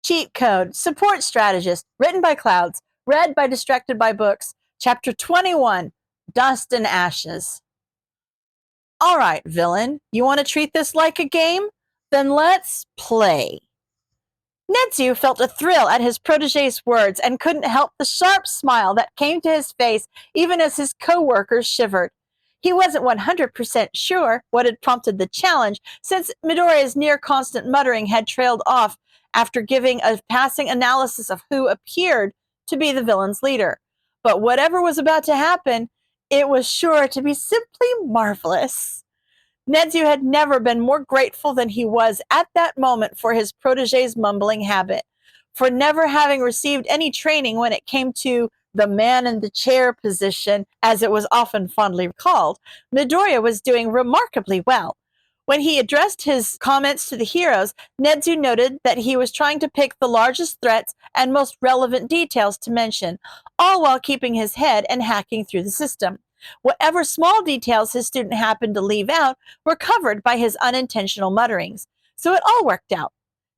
Cheat Code, Support Strategist, written by Clouds, read by Distracted by Books, Chapter 21, Dust and Ashes. All right, villain, you want to treat this like a game? Then let's play. Netsu felt a thrill at his protege's words and couldn't help the sharp smile that came to his face even as his co-workers shivered. He wasn't 100% sure what had prompted the challenge, since Midoriya's near-constant muttering had trailed off after giving a passing analysis of who appeared to be the villain's leader. But whatever was about to happen, it was sure to be simply marvelous. Netsu had never been more grateful than he was at that moment for his protege's mumbling habit, for never having received any training when it came to the man in the chair position, as it was often fondly called. Midoriya was doing remarkably well. When he addressed his comments to the heroes, Netsu noted that he was trying to pick the largest threats and most relevant details to mention, all while keeping his head and hacking through the system. Whatever small details his student happened to leave out were covered by his unintentional mutterings, so it all worked out.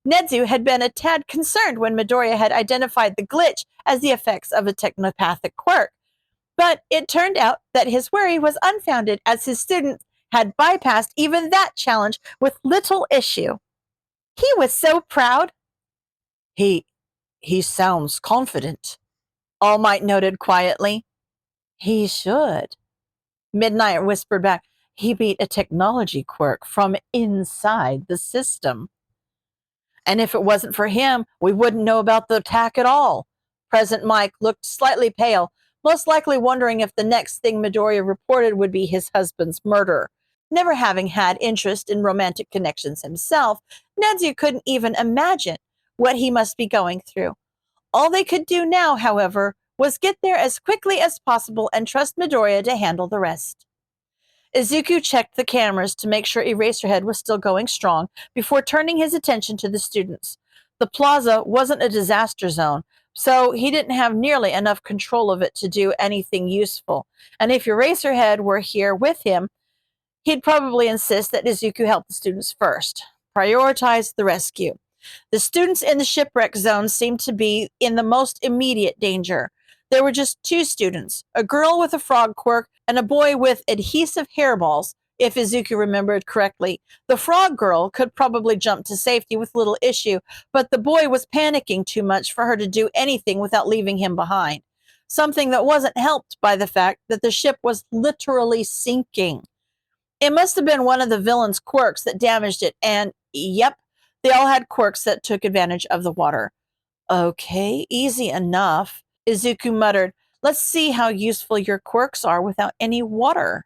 Netsu had been a tad concerned when Midoriya had identified the glitch as the effects of a technopathic quirk, but it turned out that his worry was unfounded, as his student had bypassed even that challenge with little issue. He was so proud. He sounds confident, All Might noted quietly. He should. Midnight whispered back, he beat a technology quirk from inside the system. And if it wasn't for him, we wouldn't know about the attack at all. President Mike looked slightly pale, most likely wondering if the next thing Midoriya reported would be his husband's murder. Never having had interest in romantic connections himself, Netsu couldn't even imagine what he must be going through. All they could do now, however, was get there as quickly as possible and trust Midoriya to handle the rest. Izuku checked the cameras to make sure Eraserhead was still going strong before turning his attention to the students. The plaza wasn't a disaster zone, so he didn't have nearly enough control of it to do anything useful. And if Eraserhead were here with him, he'd probably insist that Izuku help the students first. Prioritize the rescue. The students in the shipwreck zone seemed to be in the most immediate danger. There were just two students, a girl with a frog quirk and a boy with adhesive hairballs, if Izuku remembered correctly. The frog girl could probably jump to safety with little issue, but the boy was panicking too much for her to do anything without leaving him behind, something that wasn't helped by the fact that the ship was literally sinking. It must have been one of the villain's quirks that damaged it, and yep, they all had quirks that took advantage of the water. Okay, easy enough. Izuku muttered, let's see how useful your quirks are without any water.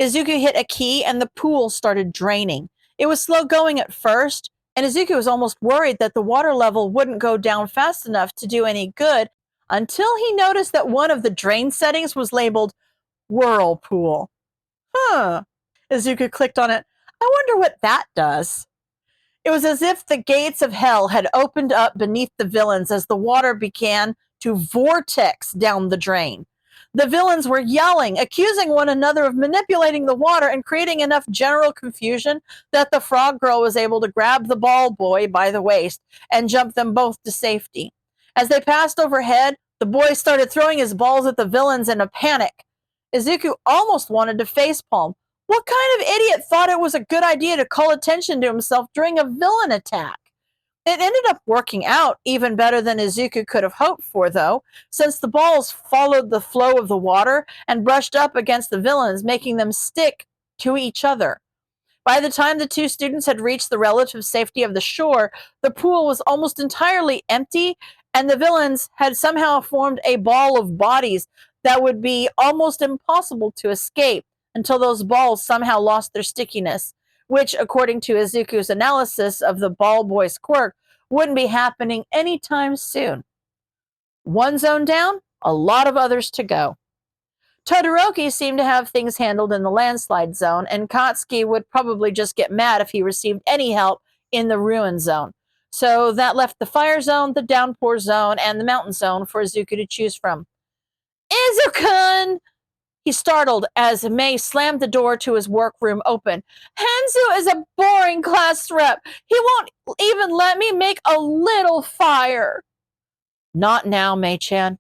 Izuku hit a key and the pool started draining. It was slow going at first, and Izuku was almost worried that the water level wouldn't go down fast enough to do any good until he noticed that one of the drain settings was labeled Whirlpool. Izuku clicked on it. I wonder what that does. It was as if the gates of hell had opened up beneath the villains as the water began to vortex down the drain. The villains were yelling, accusing one another of manipulating the water and creating enough general confusion that the frog girl was able to grab the ball boy by the waist and jump them both to safety. As they passed overhead, the boy started throwing his balls at the villains in a panic. Izuku almost wanted to facepalm. What kind of idiot thought it was a good idea to call attention to himself during a villain attack? It ended up working out even better than Izuku could have hoped for, though, since the balls followed the flow of the water and brushed up against the villains, making them stick to each other. By the time the two students had reached the relative safety of the shore, the pool was almost entirely empty, and the villains had somehow formed a ball of bodies that would be almost impossible to escape until those balls somehow lost their stickiness, which, according to Izuku's analysis of the ball boy's quirk, wouldn't be happening anytime soon. One zone down, a lot of others to go. Todoroki seemed to have things handled in the landslide zone, and Katsuki would probably just get mad if he received any help in the ruin zone. So that left the fire zone, the downpour zone, and the mountain zone for Izuku to choose from. Izuku-kun! He startled as May slammed the door to his workroom open. Hanzu is a boring class rep. He won't even let me make a little fire. Not now, Mei-chan,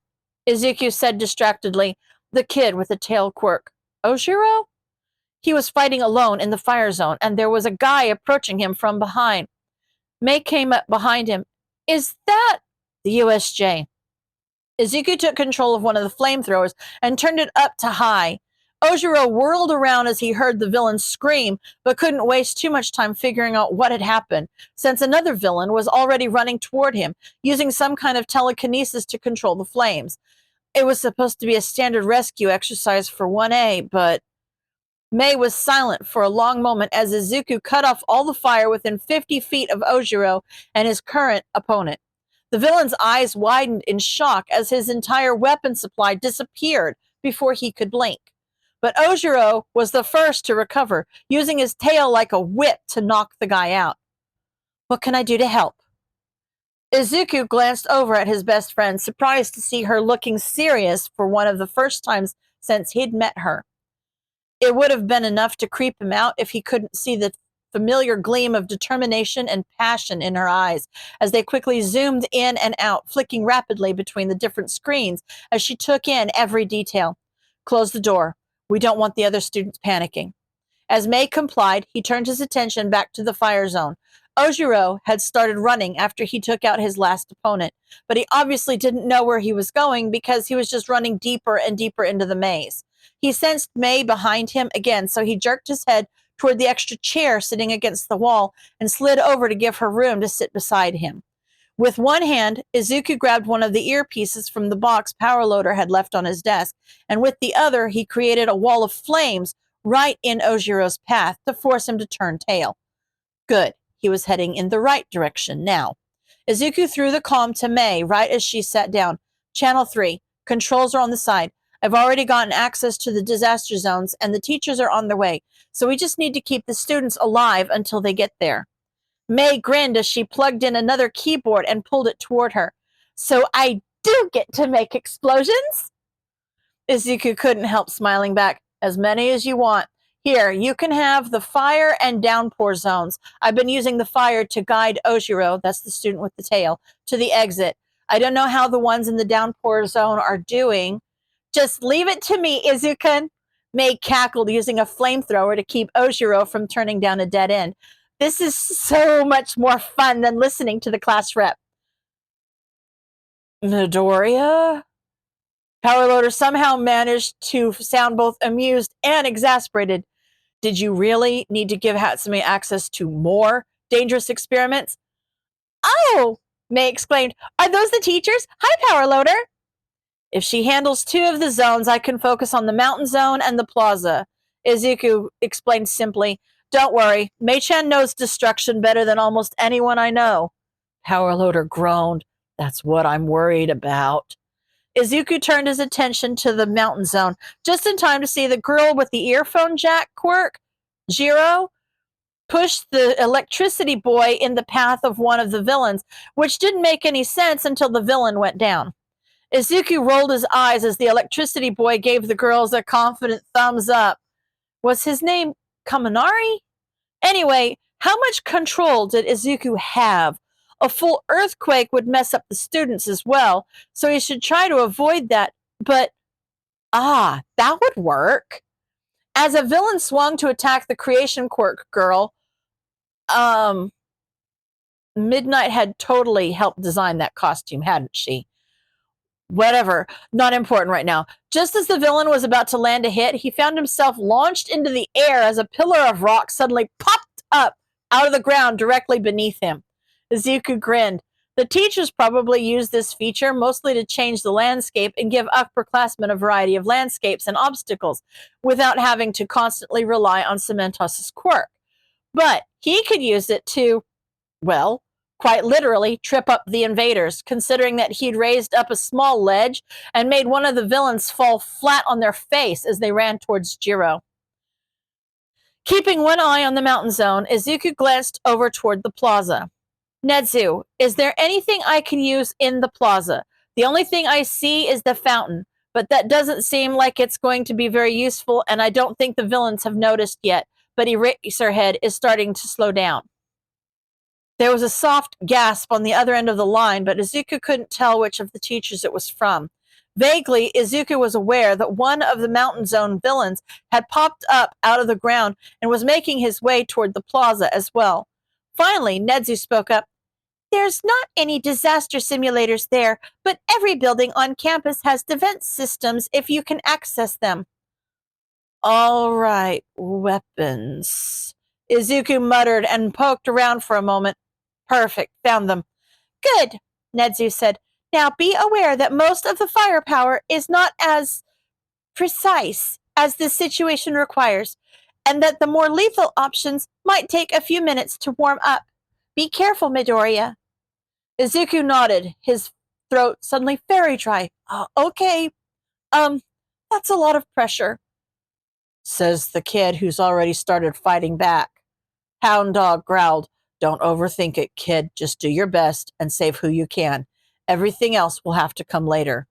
Izuku said distractedly, the kid with the tail quirk. Oshiro? He was fighting alone in the fire zone, and there was a guy approaching him from behind. May came up behind him. Is that the USJ? Izuku took control of one of the flamethrowers and turned it up to high. Ojiro whirled around as he heard the villain scream, but couldn't waste too much time figuring out what had happened, since another villain was already running toward him, using some kind of telekinesis to control the flames. It was supposed to be a standard rescue exercise for 1A, but... May was silent for a long moment as Izuku cut off all the fire within 50 feet of Ojiro and his current opponent. The villain's eyes widened in shock as his entire weapon supply disappeared before he could blink. But Ojiro was the first to recover, using his tail like a whip to knock the guy out. What can I do to help? Izuku glanced over at his best friend, surprised to see her looking serious for one of the first times since he'd met her. It would have been enough to creep him out if he couldn't see the familiar gleam of determination and passion in her eyes as they quickly zoomed in and out, flicking rapidly between the different screens as she took in every detail. Close the door. We don't want the other students panicking. As May complied, he turned his attention back to the fire zone. Ojiro had started running after he took out his last opponent, but he obviously didn't know where he was going because he was just running deeper and deeper into the maze. He sensed May behind him again, so he jerked his head toward the extra chair sitting against the wall and slid over to give her room to sit beside him. With one hand, Izuku grabbed one of the earpieces from the box Power Loader had left on his desk, and with the other, he created a wall of flames right in Ojiro's path to force him to turn tail. Good. He was heading in the right direction now. Izuku threw the comm to May right as she sat down. Channel 3. Controls are on the side. I've already gotten access to the disaster zones, and the teachers are on their way, so we just need to keep the students alive until they get there. May grinned as she plugged in another keyboard and pulled it toward her. So I do get to make explosions? Izuku couldn't help smiling back. As many as you want. Here, you can have the fire and downpour zones. I've been using the fire to guide Ojiro, that's the student with the tail, to the exit. I don't know how the ones in the downpour zone are doing. Just leave it to me, Izuku. May cackled, using a flamethrower to keep Ojiro from turning down a dead end. This is so much more fun than listening to the class rep. Midoriya? Power Loader somehow managed to sound both amused and exasperated. Did you really need to give Hatsumi access to more dangerous experiments? Oh, May exclaimed. Are those the teachers? Hi, Power Loader. If she handles 2 of the zones, I can focus on the mountain zone and the plaza. Izuku explained simply. Don't worry, Mei-chan knows destruction better than almost anyone I know. Power Loader groaned. That's what I'm worried about. Izuku turned his attention to the mountain zone, just in time to see the girl with the earphone jack quirk, Jiro, push the electricity boy in the path of one of the villains, which didn't make any sense until the villain went down. Izuku rolled his eyes as the electricity boy gave the girls a confident thumbs up. Was his name Kaminari? Anyway, how much control did Izuku have? A full earthquake would mess up the students as well, so he should try to avoid that. But, that would work. As a villain swung to attack the creation quirk girl, Midnight had totally helped design that costume, hadn't she? Whatever, not important right now. Just as the villain was about to land a hit, he found himself launched into the air as a pillar of rock suddenly popped up out of the ground directly beneath him. Izuku grinned. The teachers probably use this feature mostly to change the landscape and give upperclassmen a variety of landscapes and obstacles without having to constantly rely on Cementos' quirk. But he could use it to, well, quite literally trip up the invaders, considering that he'd raised up a small ledge and made one of the villains fall flat on their face as they ran towards Jiro. Keeping one eye on the mountain zone, Izuku glanced over toward the plaza. Netsu, is there anything I can use in the plaza? The only thing I see is the fountain, but that doesn't seem like it's going to be very useful, and I don't think the villains have noticed yet, but Eraserhead is starting to slow down. There was a soft gasp on the other end of the line, but Izuku couldn't tell which of the teachers it was from. Vaguely, Izuku was aware that one of the Mountain Zone villains had popped up out of the ground and was making his way toward the plaza as well. Finally, Nedzu spoke up. There's not any disaster simulators there, but every building on campus has defense systems if you can access them. All right, weapons. Izuku muttered and poked around for a moment. Perfect, found them. Good, Nedzu said. Now be aware that most of the firepower is not as precise as this situation requires, and that the more lethal options might take a few minutes to warm up. Be careful, Midoriya. Izuku nodded, his throat suddenly very dry. Okay. That's a lot of pressure, says the kid who's already started fighting back. Hound Dog growled, Don't overthink it, kid. Just do your best and save who you can. Everything else will have to come later.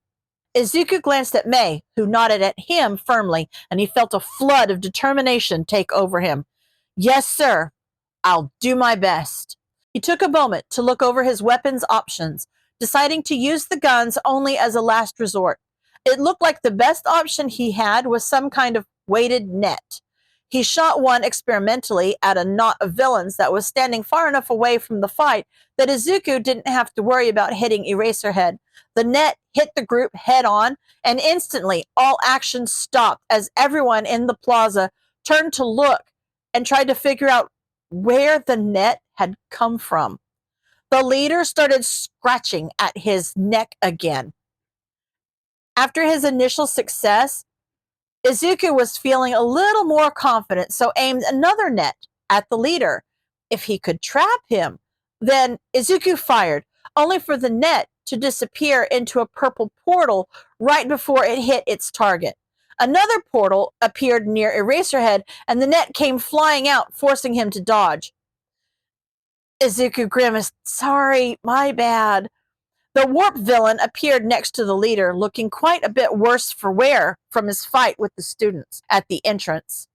Izuku glanced at Mei, who nodded at him firmly, and he felt a flood of determination take over him. Yes, sir. I'll do my best. He took a moment to look over his weapons options, deciding to use the guns only as a last resort. It looked like the best option he had was some kind of weighted net. He shot one experimentally at a knot of villains that was standing far enough away from the fight that Izuku didn't have to worry about hitting Eraserhead. The net hit the group head on, and instantly all action stopped as everyone in the plaza turned to look and tried to figure out where the net had come from. The leader started scratching at his neck again. After his initial success, Izuku was feeling a little more confident, so aimed another net at the leader. If he could trap him, then Izuku fired, only for the net to disappear into a purple portal right before it hit its target. Another portal appeared near Eraserhead, and the net came flying out, forcing him to dodge. Izuku grimaced. Sorry, my bad. The warp villain appeared next to the leader, looking quite a bit worse for wear from his fight with the students at the entrance.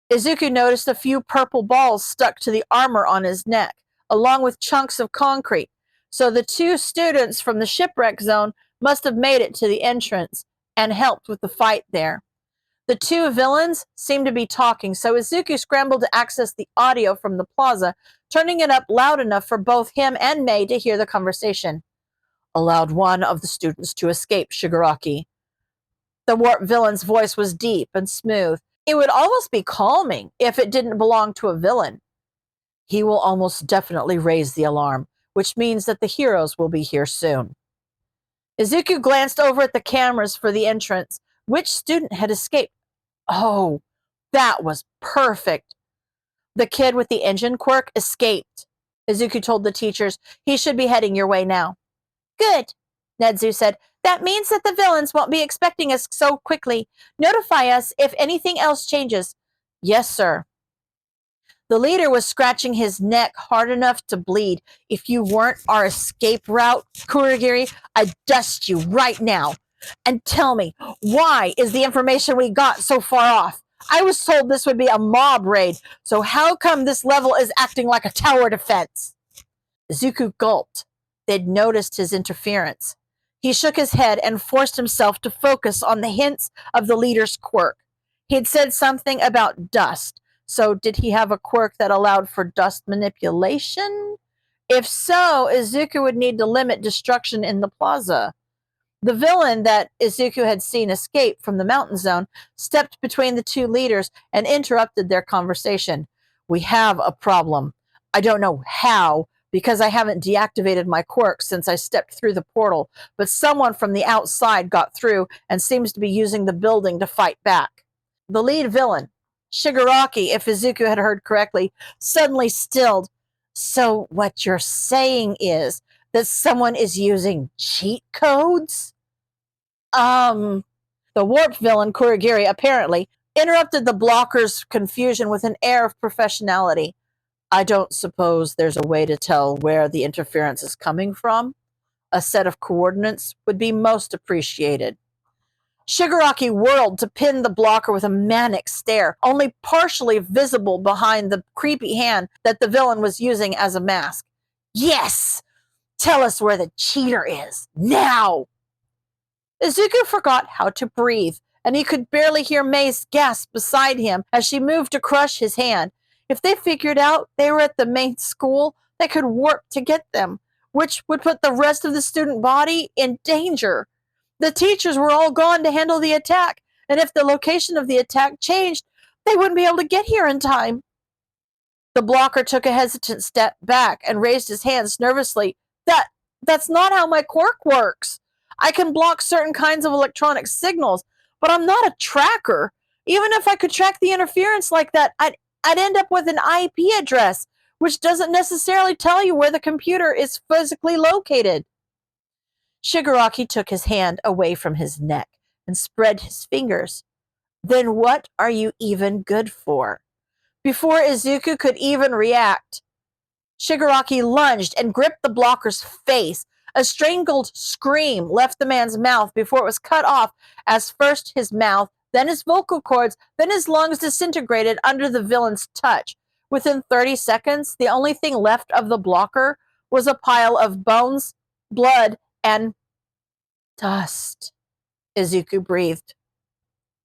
Izuku noticed a few purple balls stuck to the armor on his neck, along with chunks of concrete. So the two students from the shipwreck zone must have made it to the entrance and helped with the fight there. The two villains seemed to be talking, so Izuku scrambled to access the audio from the plaza, turning it up loud enough for both him and Mei to hear the conversation. Allowed one of the students to escape, Shigaraki. The warp villain's voice was deep and smooth. It would almost be calming if it didn't belong to a villain. He will almost definitely raise the alarm, which means that the heroes will be here soon. Izuku glanced over at the cameras for the entrance. Which student had escaped? Oh, that was perfect. The kid with the engine quirk escaped. Izuku told the teachers, he should be heading your way now. Good, Nedzu said. That means that the villains won't be expecting us so quickly. Notify us if anything else changes. Yes, sir. The leader was scratching his neck hard enough to bleed. If you weren't our escape route, Kurogiri, I'd dust you right now. And tell me, why is the information we got so far off? I was told this would be a mob raid, so how come this level is acting like a tower defense? Izuku gulped. They'd noticed his interference. He shook his head and forced himself to focus on the hints of the leader's quirk. He'd said something about dust, so did he have a quirk that allowed for dust manipulation? If so, Izuku would need to limit destruction in the plaza. The villain that Izuku had seen escape from the mountain zone stepped between the two leaders and interrupted their conversation. We have a problem. I don't know how, because I haven't deactivated my quirk since I stepped through the portal, but someone from the outside got through and seems to be using the building to fight back. The lead villain, Shigaraki, if Izuku had heard correctly, suddenly stilled. So what you're saying is that someone is using cheat codes? The warp villain, Kurogiri, apparently interrupted the blocker's confusion with an air of professionality. I don't suppose there's a way to tell where the interference is coming from. A set of coordinates would be most appreciated. Shigaraki whirled to pin the blocker with a manic stare, only partially visible behind the creepy hand that the villain was using as a mask. Yes! Tell us where the cheater is, now! Izuku forgot how to breathe, and he could barely hear Mei's gasp beside him as she moved to crush his hand. If they figured out they were at the main school, they could warp to get them, which would put the rest of the student body in danger. The teachers were all gone to handle the attack, and if the location of the attack changed, they wouldn't be able to get here in time. The blocker took a hesitant step back and raised his hands nervously. That's not how my quirk works. I can block certain kinds of electronic signals, but I'm not a tracker. Even if I could track the interference like that, I'd end up with an IP address, which doesn't necessarily tell you where the computer is physically located. Shigaraki took his hand away from his neck and spread his fingers. Then what are you even good for? Before Izuku could even react, Shigaraki lunged and gripped the blocker's face. A strangled scream left the man's mouth before it was cut off as first his mouth, then his vocal cords, then his lungs disintegrated under the villain's touch. Within 30 seconds, the only thing left of the blocker was a pile of bones, blood, and dust. Izuku breathed.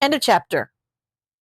End of chapter.